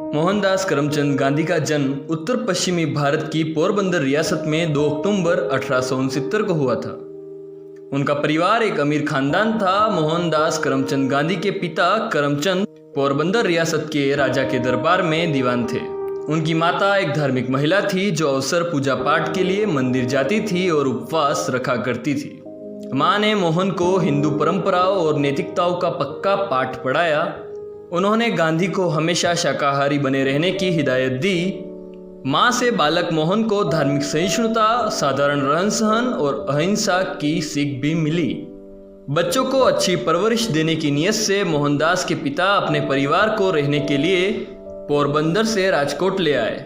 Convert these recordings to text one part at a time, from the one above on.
मोहनदास करमचंद गांधी का जन्म उत्तर पश्चिमी भारत की पोरबंदर रियासत में 2 अक्टूबर 1869 को हुआ था। उनका परिवार एक अमीर खानदान था। मोहनदास करमचंद गांधी के पिता करमचंद पोरबंदर रियासत के राजा के दरबार में दीवान थे। उनकी माता एक धार्मिक महिला थी जो अवसर पूजा पाठ के लिए मंदिर जाती थी और उपवास रखा करती थी। माँ ने मोहन को हिंदू परंपराओं और नैतिकताओं का पक्का पाठ पढ़ाया। उन्होंने गांधी को हमेशा शाकाहारी बने रहने की हिदायत दी। माँ से बालक मोहन को धार्मिक सहिष्णुता, साधारण रहन सहन और अहिंसा की सीख भी मिली। बच्चों को अच्छी परवरिश देने की नीयत से मोहनदास के पिता अपने परिवार को रहने के लिए पोरबंदर से राजकोट ले आए।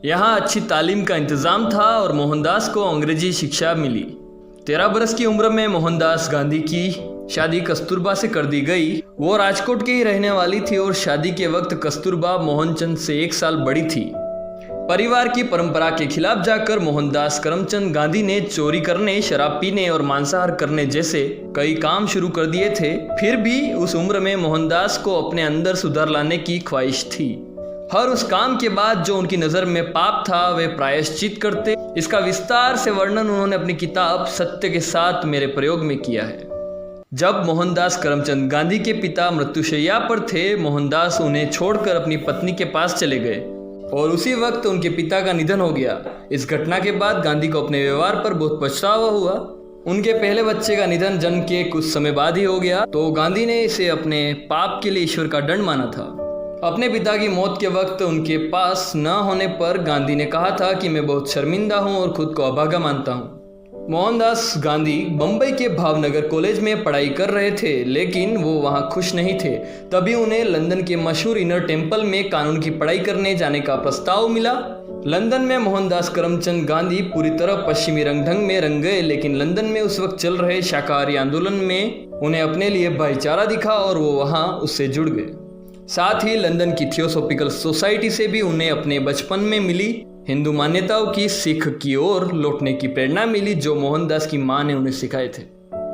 यहाँ अच्छी तालीम का इंतज़ाम था और मोहनदास को अंग्रेजी शिक्षा मिली। 13 बरस की उम्र में मोहनदास गांधी की शादी कस्तूरबा से कर दी गई। वो राजकोट की ही रहने वाली थी और शादी के वक्त कस्तूरबा मोहनचंद से 1 साल बड़ी थी। परिवार की परंपरा के खिलाफ जाकर मोहनदास करमचंद गांधी ने चोरी करने, शराब पीने और मांसाहार करने जैसे कई काम शुरू कर दिए थे। फिर भी उस उम्र में मोहनदास को अपने अंदर सुधार लाने की ख्वाहिश थी। हर उस काम के बाद जो उनकी नज़र में पाप था वे प्रायश्चित करते। इसका विस्तार से वर्णन उन्होंने अपनी किताब सत्य के साथ मेरे प्रयोग में किया है। जब मोहनदास करमचंद गांधी के पिता मृत्युशैया पर थे, मोहनदास उन्हें छोड़कर अपनी पत्नी के पास चले गए और उसी वक्त उनके पिता का निधन हो गया। इस घटना के बाद गांधी को अपने व्यवहार पर बहुत पछतावा हुआ। उनके पहले बच्चे का निधन जन्म के कुछ समय बाद ही हो गया, तो गांधी ने इसे अपने पाप के लिए ईश्वर का दंड माना था। अपने पिता की मौत के वक्त उनके पास न होने पर गांधी ने कहा था कि मैं बहुत शर्मिंदा हूं और खुद को अभागा मानता हूं। मोहनदास गांधी बम्बई के भावनगर कॉलेज में पढ़ाई कर रहे थे, लेकिन वो वहां खुश नहीं थे। तभी उन्हें लंदन के मशहूर इनर टेम्पल में कानून की पढ़ाई करने जाने का प्रस्ताव मिला। लंदन में मोहनदास करमचंद गांधी पूरी तरह पश्चिमी रंगढंग में रंग गए, लेकिन लंदन में उस वक्त चल रहे शाकाहारी आंदोलन में उन्हें अपने लिए भाईचारा दिखा और वो वहाँ उससे जुड़ गए। साथ ही लंदन की थियोसॉफिकल सोसाइटी से भी उन्हें अपने बचपन में मिली हिंदू मान्यताओं की सीख की ओर लौटने की प्रेरणा मिली, जो मोहनदास की मां ने उन्हें सिखाए थे।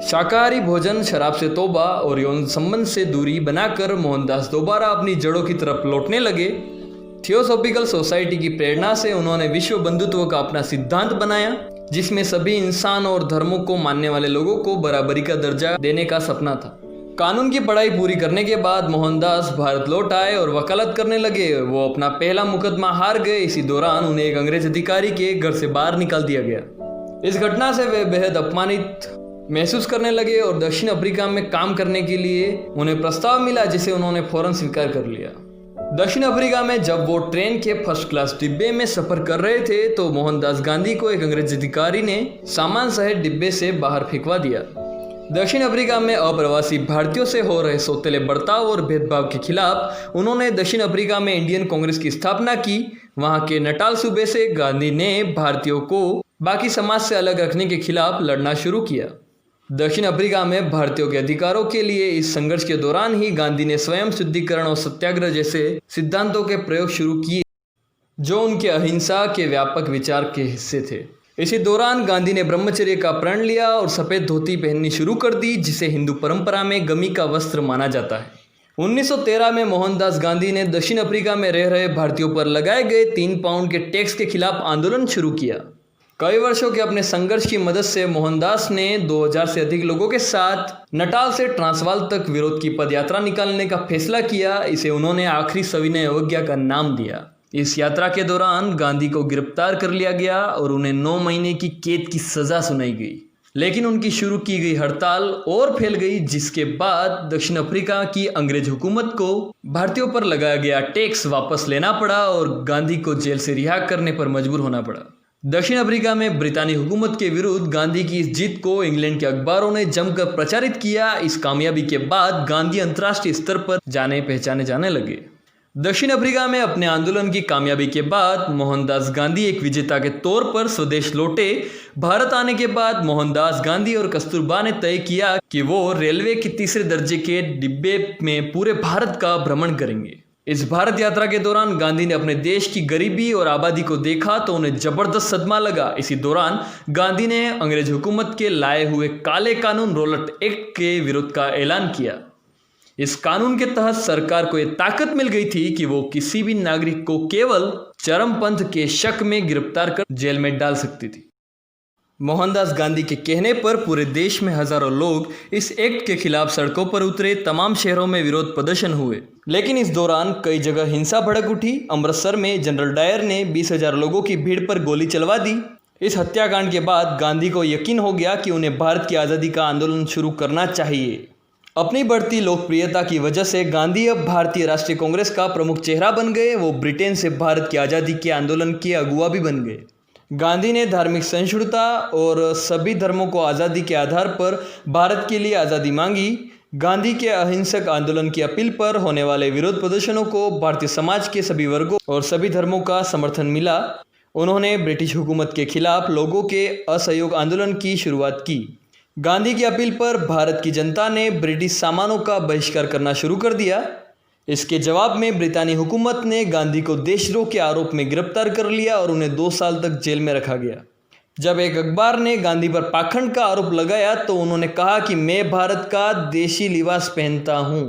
शाकाहारी भोजन, शराब से तौबा और यौन संबंध से दूरी बनाकर मोहनदास दोबारा अपनी जड़ों की तरफ लौटने लगे। थियोसॉफिकल सोसाइटी की प्रेरणा से उन्होंने विश्व बंधुत्व का अपना सिद्धांत बनाया, जिसमें सभी इंसान और धर्मों को मानने वाले लोगों को बराबरी का दर्जा देने का सपना था। कानून की पढ़ाई पूरी करने के बाद मोहनदास भारत लौट आए और वकालत करने लगे। वो अपना पहला मुकदमा हार गए। इसी दौरान उन्हें एक अंग्रेज अधिकारी के घर से बाहर निकाल दिया गया। इस घटना से वे बेहद अपमानित महसूस करने लगे और दक्षिण अफ्रीका में काम करने के लिए उन्हें प्रस्ताव मिला, जिसे उन्होंने फौरन स्वीकार कर लिया। दक्षिण अफ्रीका में जब वो ट्रेन के फर्स्ट क्लास डिब्बे में सफर कर रहे थे तो मोहनदास गांधी को एक अंग्रेज अधिकारी ने सामान सहित डिब्बे से बाहर फेंकवा दिया। दक्षिण अफ्रीका में अप्रवासी भारतीयों से हो रहे सौतेले बर्ताव और भेदभाव के खिलाफ उन्होंने दक्षिण अफ्रीका में इंडियन कांग्रेस की स्थापना की। वहां के नटाल सूबे से गांधी ने भारतीयों को बाकी समाज से अलग रखने के खिलाफ लड़ना शुरू किया। दक्षिण अफ्रीका में भारतीयों के अधिकारों के लिए इस संघर्ष के दौरान ही गांधी ने स्वयं शुद्धिकरण और सत्याग्रह जैसे सिद्धांतों के प्रयोग शुरू किए, जो उनके अहिंसा के व्यापक विचार के हिस्से थे। इसी दौरान गांधी ने ब्रह्मचर्य का प्रण लिया और सफ़ेद धोती पहननी शुरू कर दी, जिसे हिंदू परंपरा में गमी का वस्त्र माना जाता है। 1913 में मोहनदास गांधी ने दक्षिण अफ्रीका में रह रहे भारतीयों पर लगाए गए 3 पाउंड के टैक्स के खिलाफ आंदोलन शुरू किया। कई वर्षों के अपने संघर्ष की मदद से मोहनदास ने 2000 से अधिक लोगों के साथ नटाल से ट्रांसवाल तक विरोध की पदयात्रा निकालने का फैसला किया। इसे उन्होंने आखिरी सविनय अवज्ञा का नाम दिया। इस यात्रा के दौरान गांधी को गिरफ्तार कर लिया गया और उन्हें 9 महीने की कैद की सजा सुनाई गई, लेकिन उनकी शुरू की गई हड़ताल और फैल गई, जिसके बाद दक्षिण अफ्रीका की अंग्रेज हुकूमत को भारतीयों पर लगाया गया टैक्स वापस लेना पड़ा और गांधी को जेल से रिहा करने पर मजबूर होना पड़ा। दक्षिण अफ्रीका में ब्रितानी हुकूमत के विरुद्ध गांधी की इस जीत को इंग्लैंड के अखबारों ने जमकर प्रचारित किया। इस कामयाबी के बाद गांधी अंतर्राष्ट्रीय स्तर पर जाने पहचाने जाने लगे। दक्षिण अफ्रीका में अपने आंदोलन की कामयाबी के बाद मोहनदास गांधी एक विजेता के तौर पर स्वदेश लौटे। भारत आने के बाद मोहनदास गांधी और कस्तूरबा ने तय किया कि वो रेलवे के 3रे दर्जे के डिब्बे में पूरे भारत का भ्रमण करेंगे। इस भारत यात्रा के दौरान गांधी ने अपने देश की गरीबी और आबादी को देखा तो उन्हें जबरदस्त सदमा लगा। इसी दौरान गांधी ने अंग्रेज हुकूमत के लाए हुए काले कानून रॉलेट एक्ट के विरोध का ऐलान किया। इस कानून के तहत सरकार को यह ताकत मिल गई थी कि वो किसी भी नागरिक को केवल चरमपंथ के शक में गिरफ्तार कर जेल में डाल सकती थी। मोहनदास गांधी के कहने पर पूरे देश में हजारों लोग इस एक्ट के खिलाफ सड़कों पर उतरे। तमाम शहरों में विरोध प्रदर्शन हुए, लेकिन इस दौरान कई जगह हिंसा भड़क उठी। अमृतसर में जनरल डायर ने 20,000 लोगों की भीड़ पर गोली चलवा दी। इस हत्याकांड के बाद गांधी को यकीन हो गया कि उन्हें भारत की आज़ादी का आंदोलन शुरू करना चाहिए। अपनी बढ़ती लोकप्रियता की वजह से गांधी अब भारतीय राष्ट्रीय कांग्रेस का प्रमुख चेहरा बन गए। वो ब्रिटेन से भारत की आज़ादी के आंदोलन के अगुवा भी बन गए। गांधी ने धार्मिक सहिष्णुता और सभी धर्मों को आज़ादी के आधार पर भारत के लिए आज़ादी मांगी। गांधी के अहिंसक आंदोलन की अपील पर होने वाले विरोध प्रदर्शनों को भारतीय समाज के सभी वर्गों और सभी धर्मों का समर्थन मिला। उन्होंने ब्रिटिश हुकूमत के खिलाफ लोगों के असहयोग आंदोलन की शुरुआत की। गांधी की अपील पर भारत की जनता ने ब्रिटिश सामानों का बहिष्कार करना शुरू कर दिया। इसके जवाब में ब्रितानी हुकूमत ने गांधी को देशद्रोह के आरोप में गिरफ्तार कर लिया और उन्हें 2 साल तक जेल में रखा गया। जब एक अखबार ने गांधी पर पाखंड का आरोप लगाया तो उन्होंने कहा कि मैं भारत का देशी लिबास पहनता हूं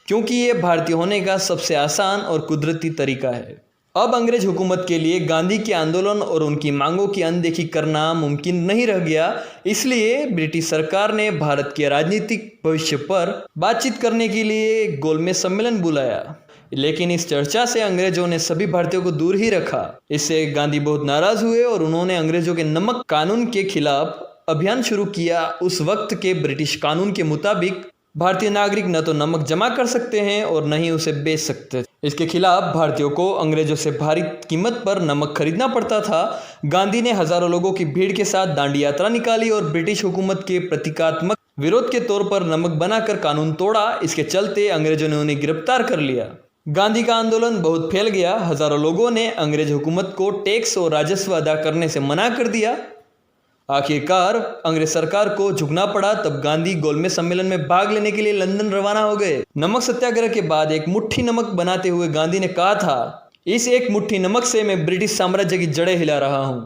क्योंकि ये भारतीय होने का सबसे आसान और कुदरती तरीका है। अब अंग्रेज हुकूमत के लिए गांधी के आंदोलन और उनकी मांगों की अनदेखी करना मुमकिन नहीं रह गया। इसलिए ब्रिटिश सरकार ने भारत के राजनीतिक भविष्य पर बातचीत करने के लिए एक गोलमेज सम्मेलन बुलाया, लेकिन इस चर्चा से अंग्रेजों ने सभी भारतीयों को दूर ही रखा। इससे गांधी बहुत नाराज हुए और उन्होंने अंग्रेजों के नमक कानून के खिलाफ अभियान शुरू किया। उस वक्त के ब्रिटिश कानून के मुताबिक भारतीय नागरिक न तो नमक जमा कर सकते हैं और न ही उसे बेच सकते। इसके खिलाफ भारतीयों को अंग्रेजों से भारी कीमत पर नमक खरीदना पड़ता था। गांधी ने हजारों लोगों की भीड़ के साथ दांडी यात्रा निकाली और ब्रिटिश हुकूमत के प्रतीकात्मक विरोध के तौर पर नमक बनाकर कानून तोड़ा। इसके चलते अंग्रेजों ने उन्हें गिरफ्तार कर लिया। गांधी का आंदोलन बहुत फैल गया। हजारों लोगों ने अंग्रेज हुकूमत को टैक्स और राजस्व अदा करने से मना कर दिया। आखिरकार अंग्रेज सरकार को झुकना पड़ा। तब गांधी गोलमेज सम्मेलन में भाग लेने के लिए लंदन रवाना हो गए। नमक सत्याग्रह के बाद एक मुट्ठी नमक बनाते हुए गांधी ने कहा था, इस एक मुट्ठी नमक से मैं ब्रिटिश साम्राज्य की जड़ें हिला रहा हूं।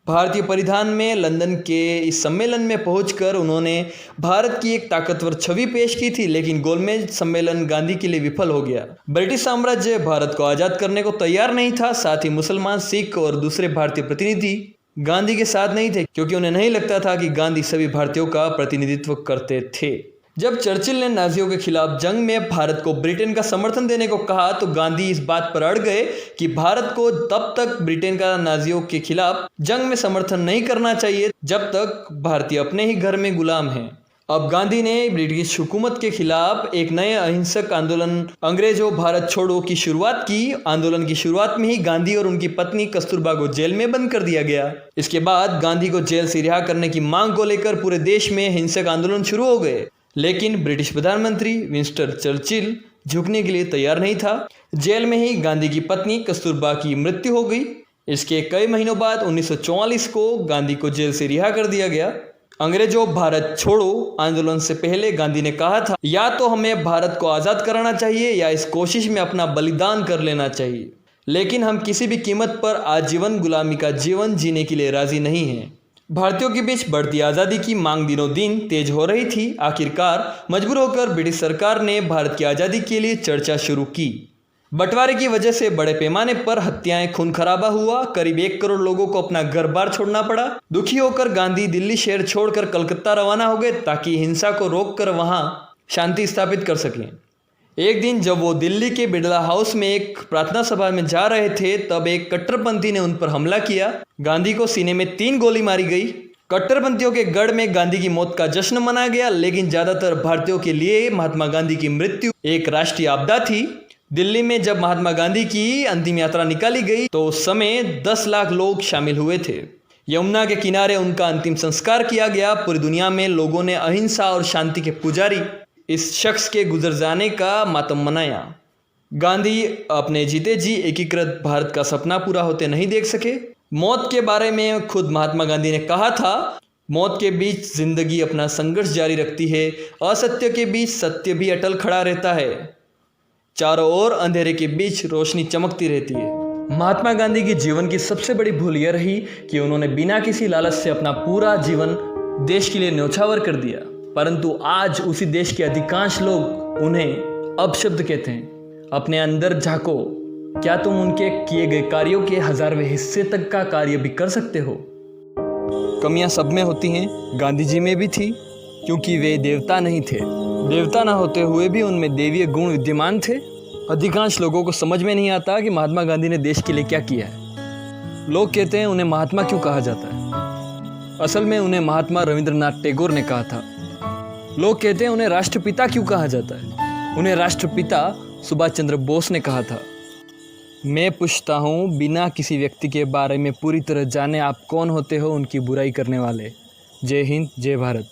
भारतीय परिधान में लंदन के इस सम्मेलन में पहुंचकर उन्होंने भारत की एक ताकतवर छवि पेश की थी, लेकिन गोलमेज सम्मेलन गांधी के लिए विफल हो गया। ब्रिटिश साम्राज्य भारत को आज़ाद करने को तैयार नहीं था। साथ ही मुसलमान, सिख और दूसरे भारतीय प्रतिनिधि गांधी के साथ नहीं थे, क्योंकि उन्हें नहीं लगता था कि गांधी सभी भारतीयों का प्रतिनिधित्व करते थे। जब चर्चिल ने नाजियों के खिलाफ जंग में भारत को ब्रिटेन का समर्थन देने को कहा तो गांधी इस बात पर अड़ गए कि भारत को तब तक ब्रिटेन का नाजियों के खिलाफ जंग में समर्थन नहीं करना चाहिए जब तक भारतीय अपने ही घर में गुलाम हैं। अब गांधी ने ब्रिटिश हुकूमत के खिलाफ एक नए अहिंसक आंदोलन अंग्रेजों भारत छोड़ो की शुरुआत की। आंदोलन की शुरुआत में ही गांधी और उनकी पत्नी कस्तूरबा को जेल में बंद कर दिया गया। इसके बाद गांधी को जेल से रिहा करने की मांग को लेकर पूरे देश में हिंसक आंदोलन शुरू हो गए, लेकिन ब्रिटिश प्रधानमंत्री विंस्टन चर्चिल झुकने के लिए तैयार नहीं था। जेल में ही गांधी की पत्नी कस्तूरबा की मृत्यु हो गई। इसके कई महीनों बाद 1944 को गांधी को जेल से रिहा कर दिया गया। अंग्रेजों भारत छोड़ो आंदोलन से पहले गांधी ने कहा था, या तो हमें भारत को आज़ाद कराना चाहिए या इस कोशिश में अपना बलिदान कर लेना चाहिए, लेकिन हम किसी भी कीमत पर आजीवन गुलामी का जीवन जीने के लिए राजी नहीं हैं। भारतीयों के बीच बढ़ती आज़ादी की मांग दिनों दिन तेज हो रही थी। आखिरकार मजबूर होकर ब्रिटिश सरकार ने भारत की आज़ादी के लिए चर्चा शुरू की। बंटवारे की वजह से बड़े पैमाने पर हत्याएं, खून खराबा हुआ। करीब 1 करोड़ लोगों को अपना घर बार छोड़ना पड़ा। दुखी होकर गांधी दिल्ली शहर छोड़कर कलकत्ता रवाना हो गए ताकि हिंसा को रोककर वहां शांति स्थापित कर सकें। एक दिन जब वो दिल्ली के बिड़ला हाउस में एक प्रार्थना सभा में जा रहे थे, तब एक कट्टरपंथी ने उन पर हमला किया। गांधी को सीने में 3 गोली मारी गई। कट्टरपंथियों के गढ़ में गांधी की मौत का जश्न मनाया गया, लेकिन ज्यादातर भारतीयों के लिए महात्मा गांधी की मृत्यु एक राष्ट्रीय आपदा थी। दिल्ली में जब महात्मा गांधी की अंतिम यात्रा निकाली गई तो उस समय 10 लाख लोग शामिल हुए थे। यमुना के किनारे उनका अंतिम संस्कार किया गया। पूरी दुनिया में लोगों ने अहिंसा और शांति के पुजारी इस शख्स के गुजर जाने का मातम मनाया। गांधी अपने जीते जी एकीकृत भारत का सपना पूरा होते नहीं देख सके। मौत के बारे में खुद महात्मा गांधी ने कहा था, मौत के बीच जिंदगी अपना संघर्ष जारी रखती है, असत्य के बीच सत्य भी अटल खड़ा रहता है, चारों ओर अंधेरे के बीच रोशनी चमकती रहती है। महात्मा गांधी की जीवन की सबसे बड़ी भूल यह रही कि उन्होंने बिना किसी लालच से अपना पूरा जीवन देश के लिए न्यौछावर कर दिया, परंतु आज उसी देश के अधिकांश लोग उन्हें अब शब्द कहते हैं, अपने अंदर झांको, क्या तुम उनके किए गए कार्यों के 1000वें हिस्से तक का कार्य भी कर सकते हो? कमियां सब में होती हैं, गांधी जी में भी थी, क्योंकि वे देवता नहीं थे। देवता ना होते हुए भी उनमें देवीय गुण विद्यमान थे। अधिकांश लोगों को समझ में नहीं आता कि महात्मा गांधी ने देश के लिए क्या किया है। लोग कहते हैं उन्हें महात्मा क्यों कहा जाता है। असल में उन्हें महात्मा रविंद्रनाथ टैगोर ने कहा था। लोग कहते हैं उन्हें राष्ट्रपिता क्यों कहा जाता है। उन्हें राष्ट्रपिता सुभाष चंद्र बोस ने कहा था। मैं पूछता हूँ, बिना किसी व्यक्ति के बारे में पूरी तरह जाने आप कौन होते हो उनकी बुराई करने वाले। जय हिंद, जय भारत।